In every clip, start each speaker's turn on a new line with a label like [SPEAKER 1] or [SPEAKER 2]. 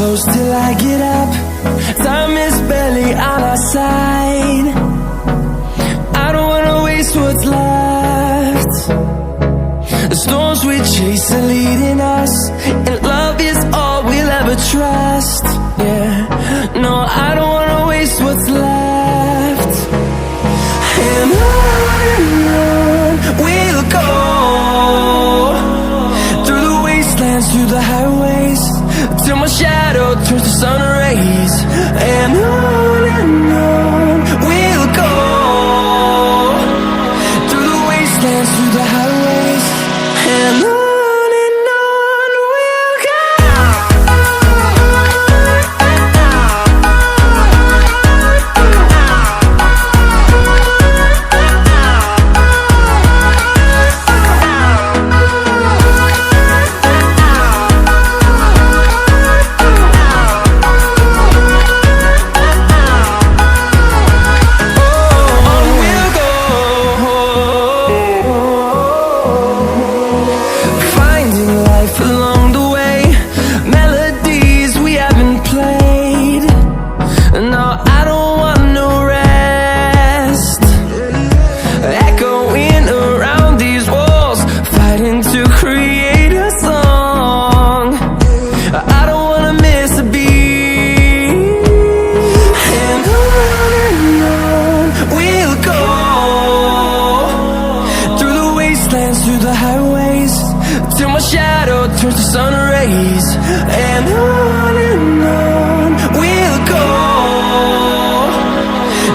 [SPEAKER 1] close till I get up. Time is barely on our side. I don't wanna waste what's left. The storms we chase are leading us, and love is all we'll ever trust. Yeah, no, I don't wanna waste what's left. And on we'll go, through the wastelands, through the highways, till my shadow turns to sun rays. And on we'll go, through the wastelands, through the highways, and on we'll go. Through the highways, till my shadow turns to sun rays. And on we'll go,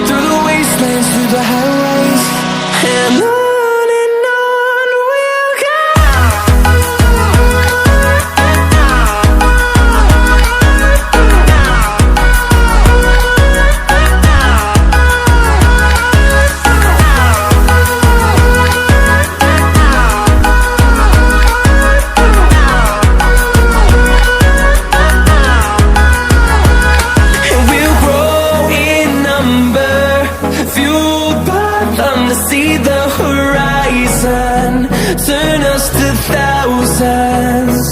[SPEAKER 1] through the wastelands, through the highways, and on we'll go. See the horizon, turn us to thousands,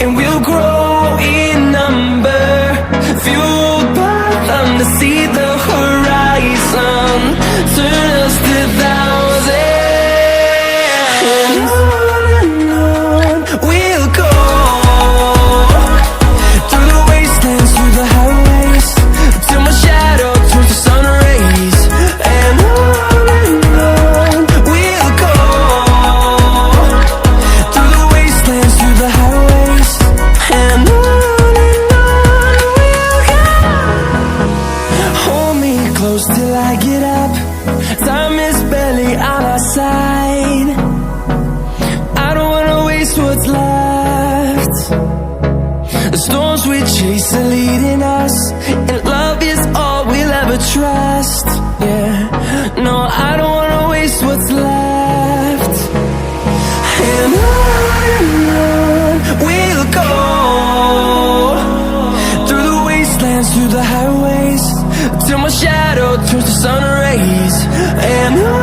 [SPEAKER 1] and we'll grow in number, fueled by them to see the horizon, turn us to thousands. And on we'll go, through the wastelands, through the highways, till my shadow turns to sun rays. And till I get up, time is barely on our side. I don't wanna waste what's left. The storms we chase are leading us, and love is all we'll ever trust. Yeah, no, I don't wanna waste what's left. And on we'll go, through the wastelands, through the highways, till my shadow turns to sun rays. And on